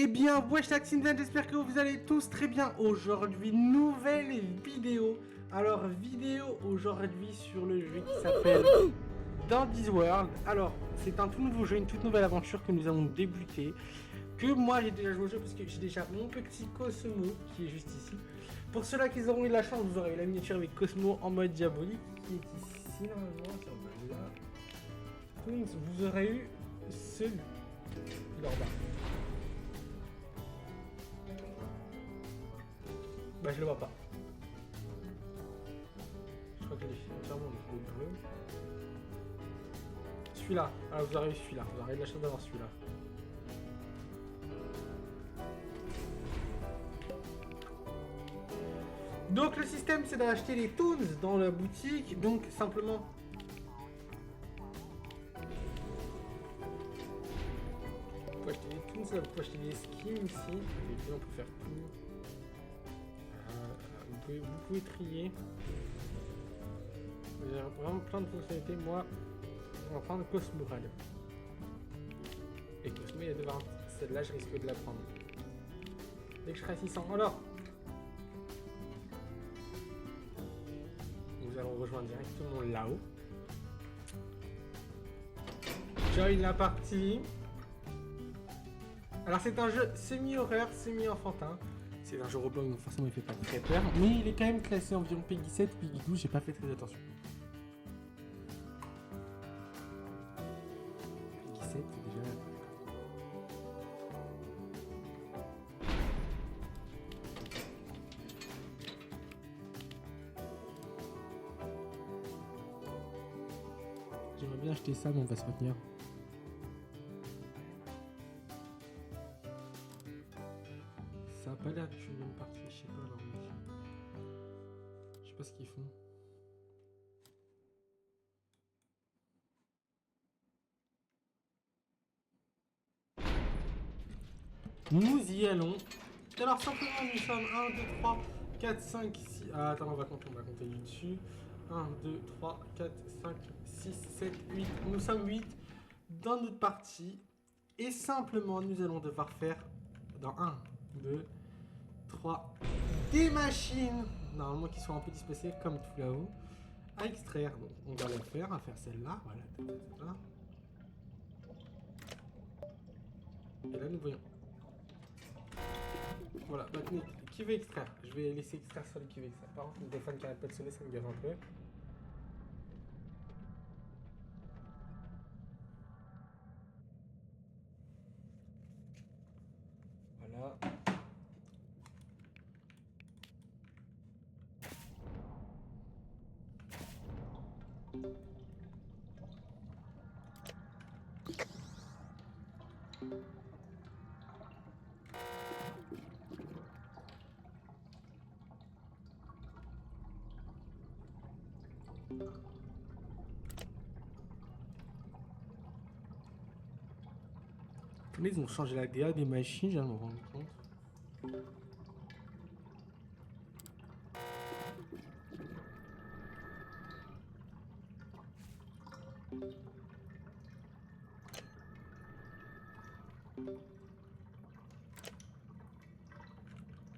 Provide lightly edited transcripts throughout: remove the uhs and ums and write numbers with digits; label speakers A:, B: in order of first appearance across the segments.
A: Eh bien, wesh la Xindan, j'espère que vous allez tous très bien. Aujourd'hui, nouvelle vidéo. Alors, vidéo aujourd'hui sur le jeu qui s'appelle Dans This World. Alors, c'est un tout nouveau jeu, une toute nouvelle aventure que nous allons débuter. Que moi j'ai déjà joué au jeu parce que j'ai déjà mon petit Cosmo qui est juste ici. Pour ceux-là qui auront eu la chance, vous aurez eu la miniature avec Cosmo en mode diabolique qui est ici normalement sur là. Twins, vous aurez eu celui là en bas. Bah je le vois pas. Je crois qu'il est entièrement bleu. Celui-là, alors vous aurez eu celui-là, vous aurez eu la chance d'avoir celui-là. Donc le système c'est d'acheter les toons dans la boutique, donc simplement vous pouvez acheter les toons, là, vous pouvez acheter des skins ici, et puis on peut faire tout. Vous pouvez trier. Vous avez vraiment plein de fonctionnalités. Moi, on va prendre Cosmo Rally. Et Cosmo il y a devant celle-là, je risque de la prendre. Dès que je serai à 600, alors nous allons rejoindre directement là-haut. Join la partie. Alors c'est un jeu semi-horreur, semi-enfantin. C'est un jeu Roblox donc forcément il fait pas très peur. Mais il est quand même classé environ Peggy 7, Peggy 12, j'ai pas fait très attention. Peggy 7 c'est déjà... J'aimerais bien acheter ça mais on va se retenir. Ça a pas l'air d'une bonne partie, je sais pas alors mec. Je sais pas ce qu'ils font. Nous y allons. Alors simplement nous sommes 1, 2, 3, 4, 5, 6... Ah attends on va compter du dessus. 1, 2, 3, 4, 5, 6, 7, 8. Nous sommes 8 dans notre partie. Et simplement nous allons devoir faire dans 1, 2, 3 des machines. Normalement qui sont un peu dispersées comme tout là-haut. À extraire. Donc on va la faire, à faire celle-là. Voilà. Et là nous voyons. Voilà, maintenant, qui veut extraire? Je vais laisser extraire celui qui veut extraire. Par contre, le téléphone qui arrête pas de sonner, ça me gave un peu. Voilà. Ils ont changé la DA des machines, je viens de me rendre compte.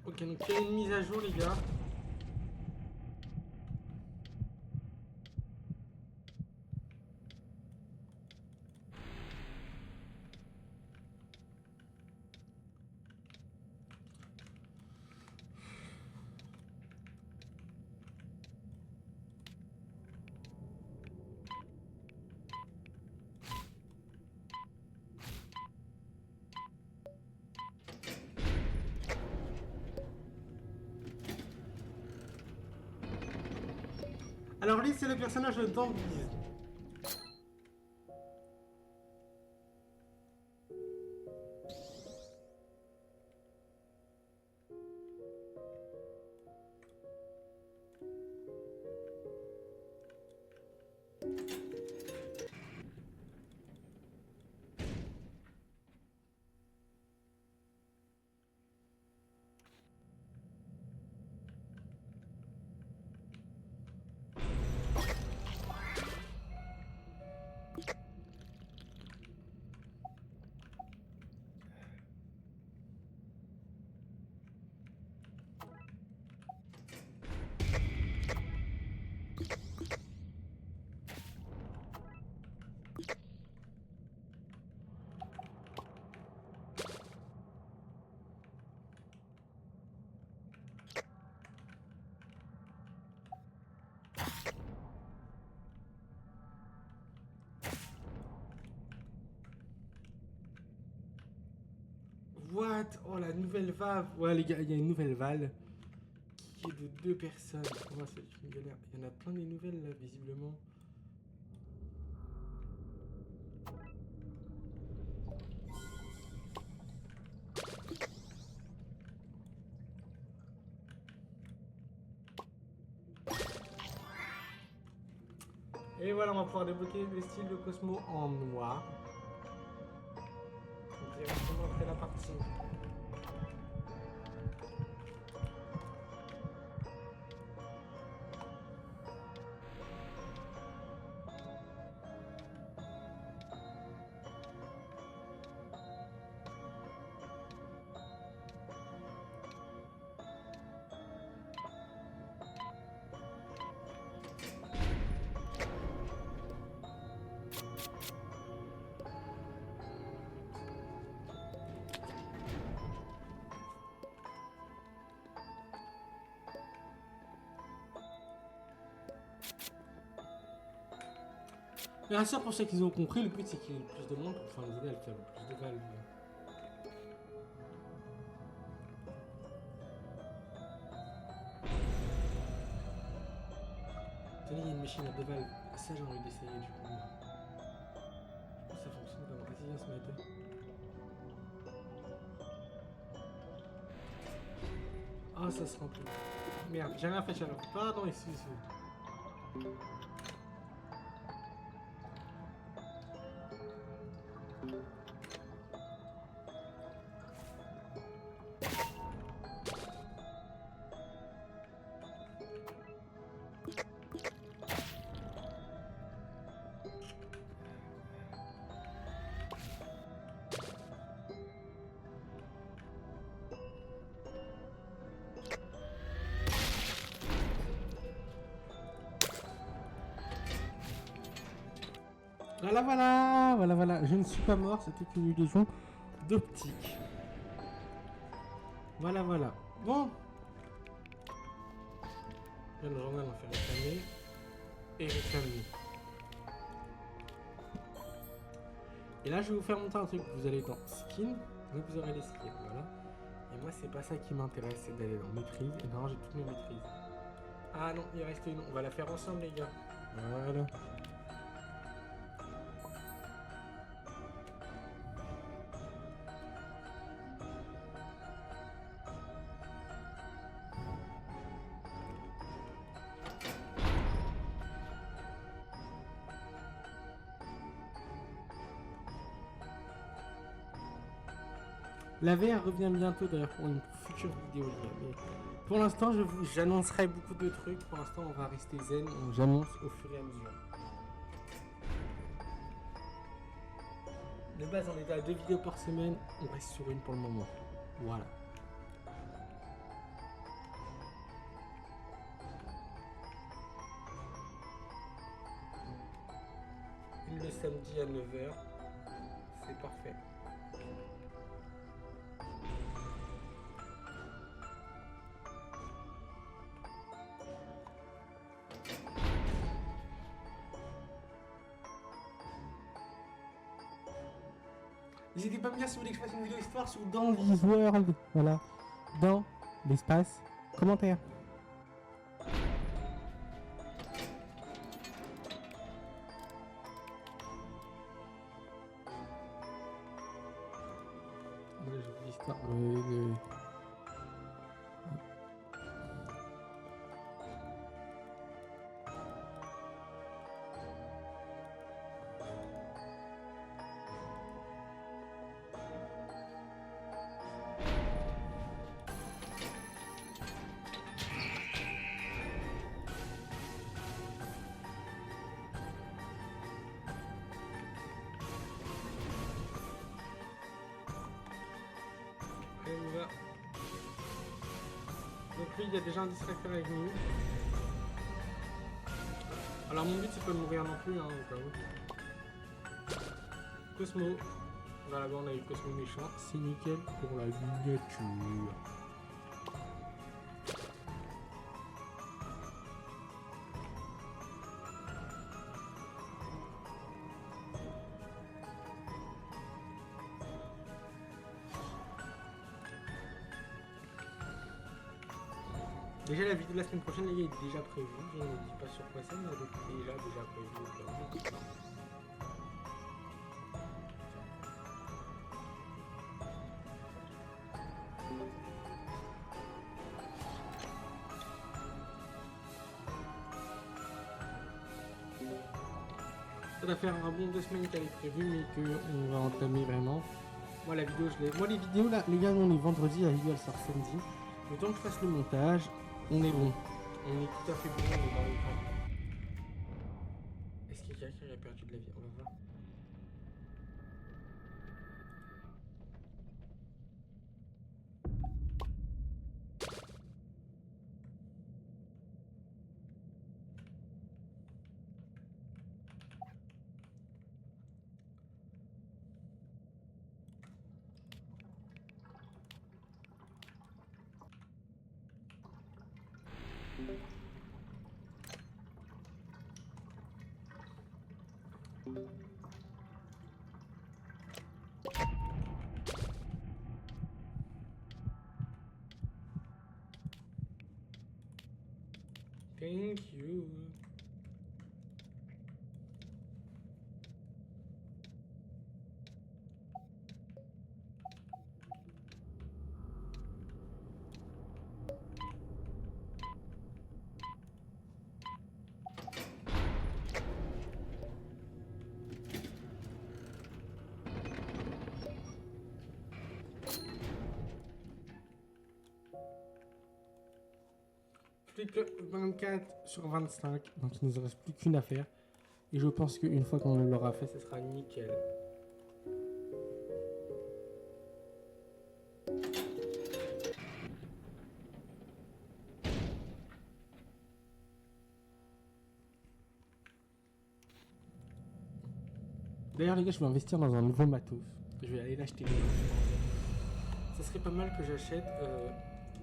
A: Ok, donc il y a une mise à jour les gars. Alors lui c'est le personnage de Dandiz. What? Oh, la nouvelle valve. Ouais, les gars, il y a une nouvelle valve qui est de 2 personnes. Moi, c'est une galère. Il y en a plein des nouvelles, là, visiblement. Et voilà, on va pouvoir débloquer le style de Cosmo en noir. Directement après la partie. Bien sûr, pour ceux qui ont compris, le but c'est qu'il y ait le plus de monde pour faire les aider à faire le plus de valves. Tenez, il y a une machine à 2 valves. Ça, j'ai envie d'essayer du coup. Je pense que ça fonctionne comme ça. Vas-y, viens se mettre. Ah, ça se remplit. Merde, j'ai rien fait, alors. Pardon, excusez-moi. Voilà, je ne suis pas mort, c'était qu'une illusion d'optique. Voilà. Bon. Là, le journal, on fait réclamer. Et réclamer. Et là, je vais vous faire montrer un truc. Vous allez dans Skin, donc vous aurez les skins, voilà. Et moi, c'est pas ça qui m'intéresse, c'est d'aller dans Maîtrise. Et non, j'ai toutes mes maîtrises. Ah non, il reste une. On va la faire ensemble, les gars. Voilà. La VR revient bientôt d'ailleurs pour une future vidéo. Mais pour l'instant, j'annoncerai beaucoup de trucs. Pour l'instant, on va rester zen. J'annonce au fur et à mesure. De base, on était à 2 vidéos par semaine. On reste sur une pour le moment. Voilà. Le samedi à 9h. C'est parfait. N'hésitez pas à me dire si vous voulez que je fasse une vidéo histoire sur dans This World. Voilà. Dans l'espace. Commentaire. L'histoire. Donc lui, il y a déjà un distracteur avec nous. Alors mon but c'est pas de mourir non plus, hein, au cas où. Cosmo. Voilà, on a eu Cosmo méchant. C'est nickel pour la miniature. Déjà la vidéo de la semaine prochaine, les gars, est déjà prévue. Je ne dis pas sur quoi c'est, mais elle est déjà prévue. Ça va faire un bon 2 semaines qu'elle est prévue, mais qu'on va entamer vraiment. Moi la vidéo, moi les vidéos là, les gars, on est vendredi, la vidéo elle sort samedi. Le temps que je fasse le montage, on est bon. On est tout à fait bon, on est dans les temps. Est-ce qu'il y a quelqu'un qui a perdu de la vie? On va voir. Thank you. Plus que 24 sur 25, donc il ne nous reste plus qu'une affaire. Et je pense qu'une fois qu'on l'aura fait, ce sera nickel. D'ailleurs les gars, je vais investir dans un nouveau matos. Je vais aller l'acheter. Ça serait pas mal que j'achète.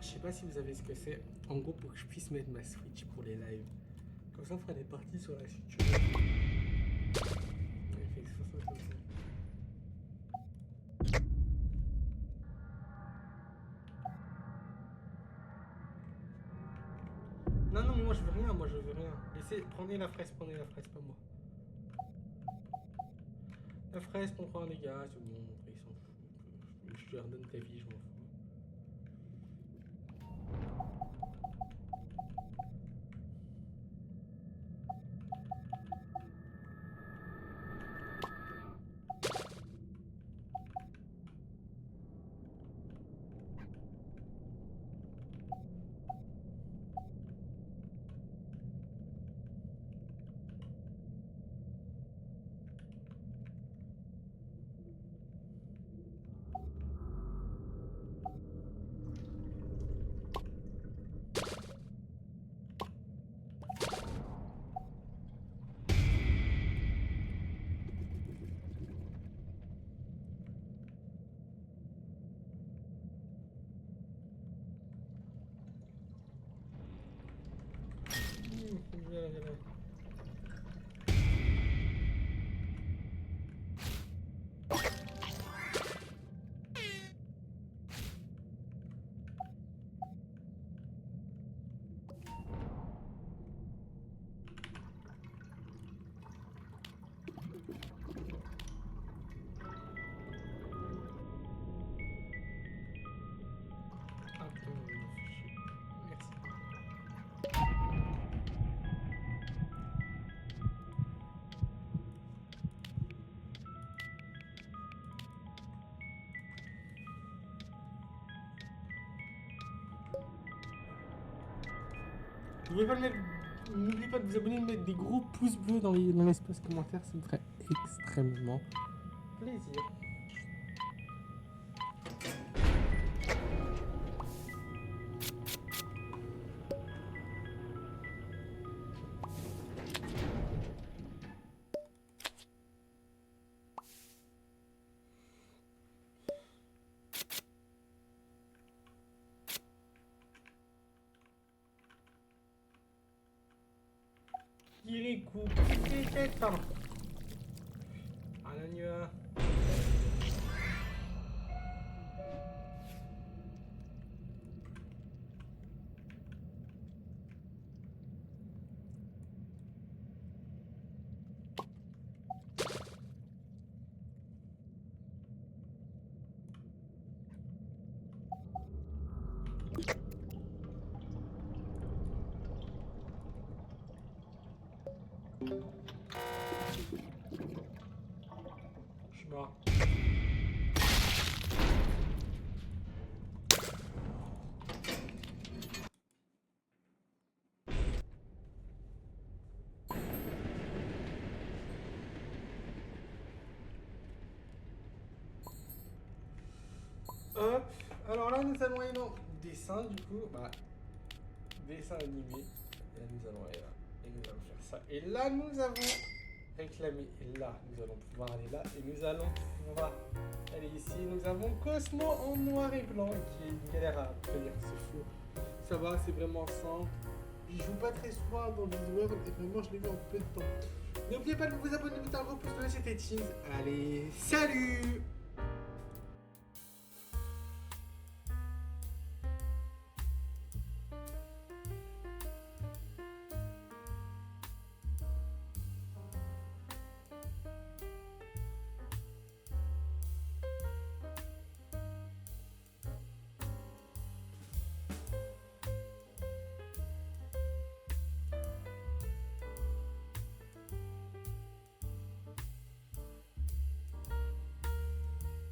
A: Je sais pas si vous savez ce que c'est. En gros, pour que je puisse mettre ma Switch pour les lives. Comme ça, on fera des parties sur la Switch. Non, non, mais moi je veux rien, prenez la fraise, pas moi. La fraise, on prend les gars, c'est bon, après ils s'en foutent. Je te redonne ta vie, je m'en fous. N'oubliez pas de vous abonner et de mettre des gros pouces bleus dans l'espace commentaire, ça me ferait extrêmement plaisir. Kirikou, pardon. Ananya. Je suis mort. Hop, alors là nous allons aller dans dessin du coup, dessin animé. Et là nous allons aller là, et nous allons faire ça. Et là nous avons réclamé, et là nous allons pouvoir aller là, et nous allons pouvoir aller ici. Nous avons Cosmo en noir et blanc, qui est une galère à obtenir, c'est fou. Ça va, c'est vraiment simple. Je joue pas très souvent dans Discord, et vraiment je l'ai vu en peu de temps. N'oubliez pas de vous abonner, de mettre un gros pouce bleu, c'était Teens. Allez, salut!